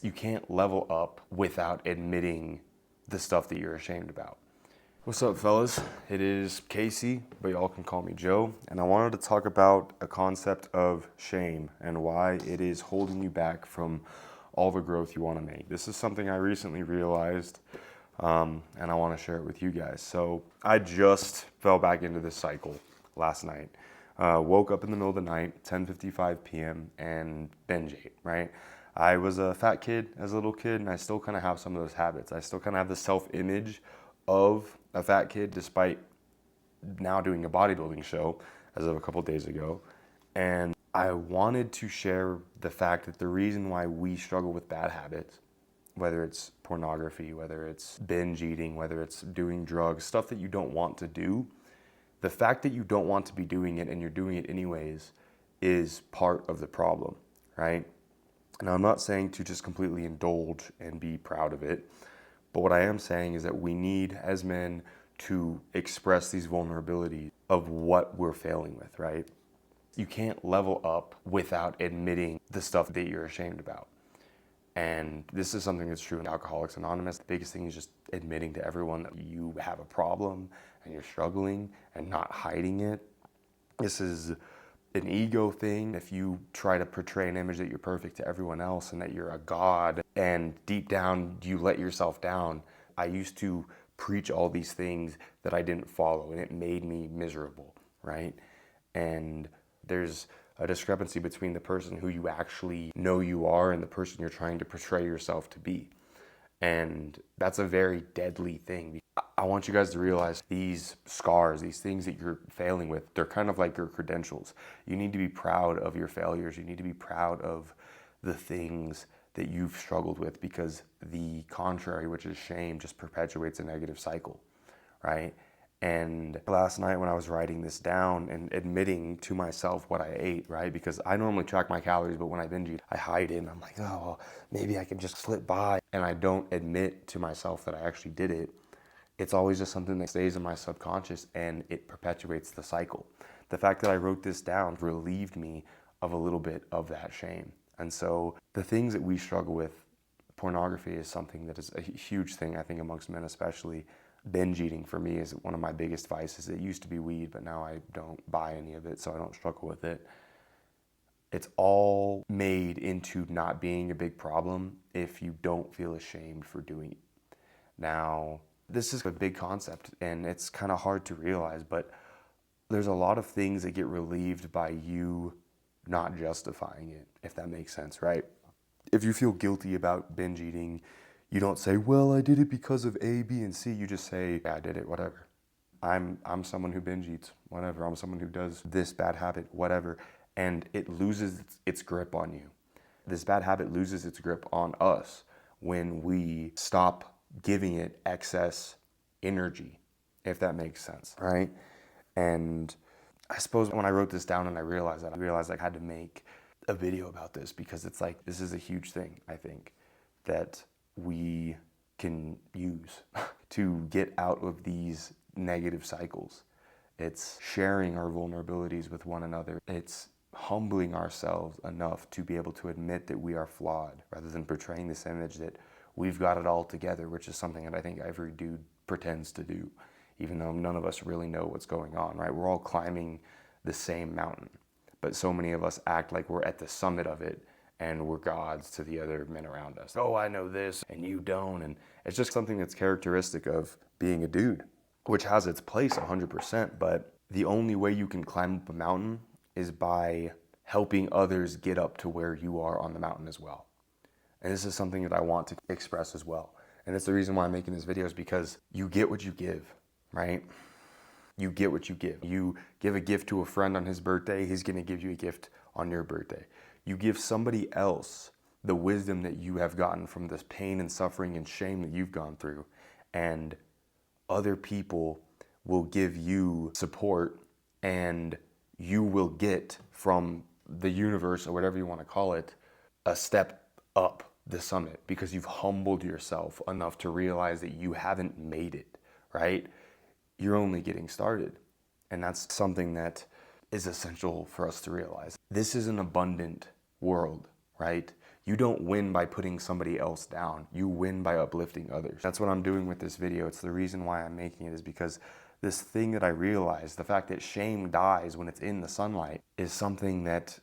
You can't level up without admitting the stuff that you're ashamed about. What's up, fellas? It is Casey, but y'all can call me Joe, and I wanted to talk about a concept of shame and why it is holding you back from all the growth you want to make. This is something I recently realized, and I want to share it with you guys. So I just fell back into this cycle last night. Woke up in the middle of the night, 10:55 p.m., and binge ate, right? I was a fat kid as a little kid, and I still kind of have some of those habits. I still kind of have the self-image of a fat kid, despite now doing a bodybuilding show as of a couple days ago. And I wanted to share the fact that the reason why we struggle with bad habits, whether it's pornography, whether it's binge eating, whether it's doing drugs, stuff that you don't want to do, the fact that you don't want to be doing it and you're doing it anyways is part of the problem, right? Now, I'm not saying to just completely indulge and be proud of it, but what I am saying is that we need, as men, to express these vulnerabilities of what we're failing with, right? You can't level up without admitting the stuff that you're ashamed about. And this is something that's true in Alcoholics Anonymous. The biggest thing is just admitting to everyone that you have a problem and you're struggling and not hiding it. This is an ego thing. If you try to portray an image that you're perfect to everyone else and that you're a god, and deep down you let yourself down. I used to preach all these things that I didn't follow, and it made me miserable, right? And there's a discrepancy between the person who you actually know you are and the person you're trying to portray yourself to be. And that's a very deadly thing. I want you guys to realize these scars, these things that you're failing with, they're kind of like your credentials. You need to be proud of your failures. You need to be proud of the things that you've struggled with, because the contrary, which is shame, just perpetuates a negative cycle, right? And last night when I was writing this down and admitting to myself what I ate, right? Because I normally track my calories, but when I binge eat, I hide it. And I'm like, oh, well, maybe I can just slip by. And I don't admit to myself that I actually did it. It's always just something that stays in my subconscious, and it perpetuates the cycle. The fact that I wrote this down relieved me of a little bit of that shame. And so the things that we struggle with, pornography is something that is a huge thing, I think, amongst men especially. Binge eating for me is one of my biggest vices. It used to be weed, but now I don't buy any of it, so I don't struggle with it. It's all made into not being a big problem if you don't feel ashamed for doing it. Now, this is a big concept, and it's kind of hard to realize, but there's a lot of things that get relieved by you not justifying it, if that makes sense, right? If you feel guilty about binge eating, you don't say, well, I did it because of A, B, and C. You just say, yeah, I did it, whatever. I'm someone who binge eats, whatever. I'm someone who does this bad habit, whatever. And it loses its grip on you. This bad habit loses its grip on us when we stop giving it excess energy, if that makes sense, right? And I suppose when I wrote this down and I realized I had to make a video about this, because it's like, this is a huge thing, I think, that we can use to get out of these negative cycles. It's sharing our vulnerabilities with one another. It's humbling ourselves enough to be able to admit that we are flawed, rather than portraying this image that we've got it all together, which is something that I think every dude pretends to do, even though none of us really know what's going on, right? We're all climbing the same mountain, but so many of us act like we're at the summit of it and we're gods to the other men around us. Oh, I know this and you don't. And it's just something that's characteristic of being a dude, which has its place 100%. But the only way you can climb up a mountain is by helping others get up to where you are on the mountain as well. And this is something that I want to express as well. And it's the reason why I'm making this video, is because you get what you give, right? You get what you give. You give a gift to a friend on his birthday, he's gonna give you a gift on your birthday. You give somebody else the wisdom that you have gotten from this pain and suffering and shame that you've gone through, and other people will give you support, and you will get from the universe, or whatever you want to call it, a step up the summit, because you've humbled yourself enough to realize that you haven't made it, right? You're only getting started. And that's something that is essential for us to realize. This is an abundant world, right? You don't win by putting somebody else down. You win by uplifting others. That's what I'm doing with this video. It's the reason why I'm making it, is because this thing that I realized, the fact that shame dies when it's in the sunlight, is something that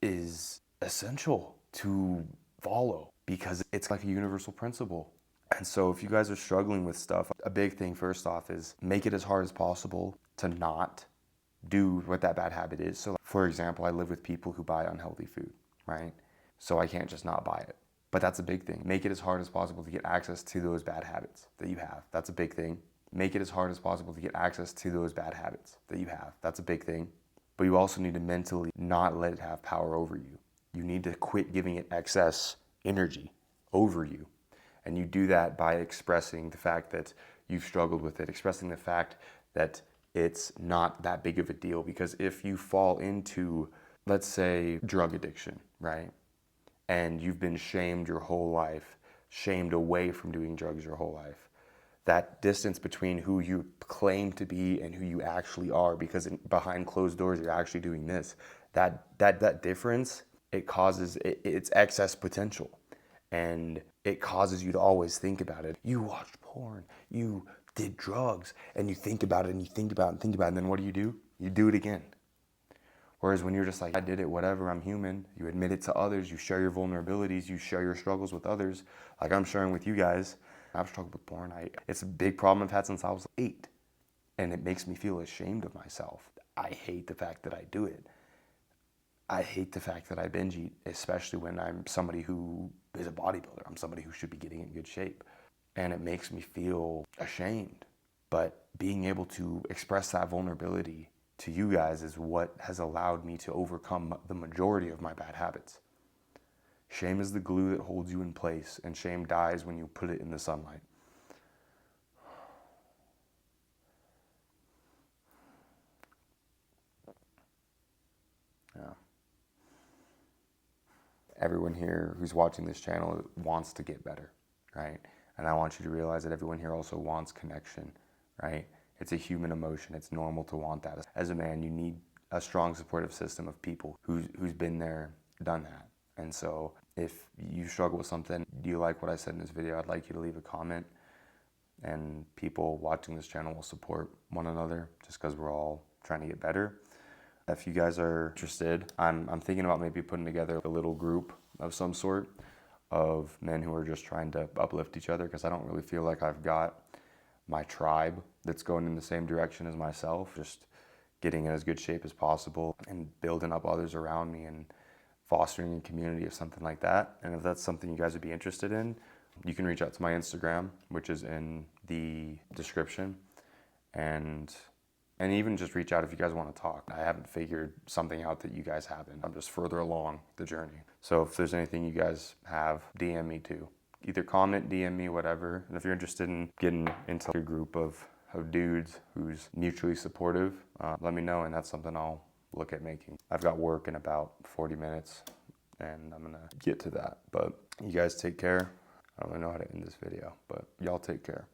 is essential to follow, because it's like a universal principle. And so if you guys are struggling with stuff, a big thing first off is make it as hard as possible to not do what that bad habit is. So for example, I live with people who buy unhealthy food, right? So I can't just not buy it. But that's a big thing. Make it as hard as possible to get access to those bad habits that you have. That's a big thing. Make it as hard as possible to get access to those bad habits that you have. That's a big thing. But you also need to mentally not let it have power over you. You need to quit giving it excess energy over you. And you do that by expressing the fact that you've struggled with it, expressing the fact that it's not that big of a deal. Because if you fall into, let's say, drug addiction, right? And you've been shamed your whole life, shamed away from doing drugs your whole life, that distance between who you claim to be and who you actually are, because behind closed doors you're actually doing this, that difference, it's excess potential, and it causes you to always think about it. You watched porn, you did drugs, and you think about it and you think about it and think about it, and then what do? You do it again. Whereas when you're just like, I did it, whatever, I'm human, you admit it to others, you share your vulnerabilities, you share your struggles with others, like I'm sharing with you guys. I've struggled with porn. It's a big problem I've had since I was 8, and it makes me feel ashamed of myself. I hate the fact that I do it. I hate the fact that I binge eat, especially when I'm somebody who is a bodybuilder. I'm somebody who should be getting in good shape, and it makes me feel ashamed. But being able to express that vulnerability to you guys is what has allowed me to overcome the majority of my bad habits. Shame is the glue that holds you in place, and shame dies when you put it in the sunlight. Yeah. Everyone here who's watching this channel wants to get better, right? And I want you to realize that everyone here also wants connection, right? It's a human emotion. It's normal to want that. As a man, you need a strong supportive system of people who's been there, done that. And so if you struggle with something, do you like what I said in this video, I'd like you to leave a comment, and people watching this channel will support one another just because we're all trying to get better. If you guys are interested, I'm thinking about maybe putting together a little group of some sort of men who are just trying to uplift each other, because I don't really feel like I've got my tribe that's going in the same direction as myself, just getting in as good shape as possible and building up others around me and fostering a community of something like that. And if that's something you guys would be interested in, you can reach out to my Instagram, which is in the description, and even just reach out if you guys want to talk. I haven't figured something out that you guys haven't. I'm just further along the journey. So if there's anything you guys have, DM me too. Either comment, DM me, whatever. And if you're interested in getting into a group of dudes who's mutually supportive, let me know, and that's something I'll look at making. I've got work in about 40 minutes, and I'm gonna get to that. But you guys take care. I don't really know how to end this video, but y'all take care.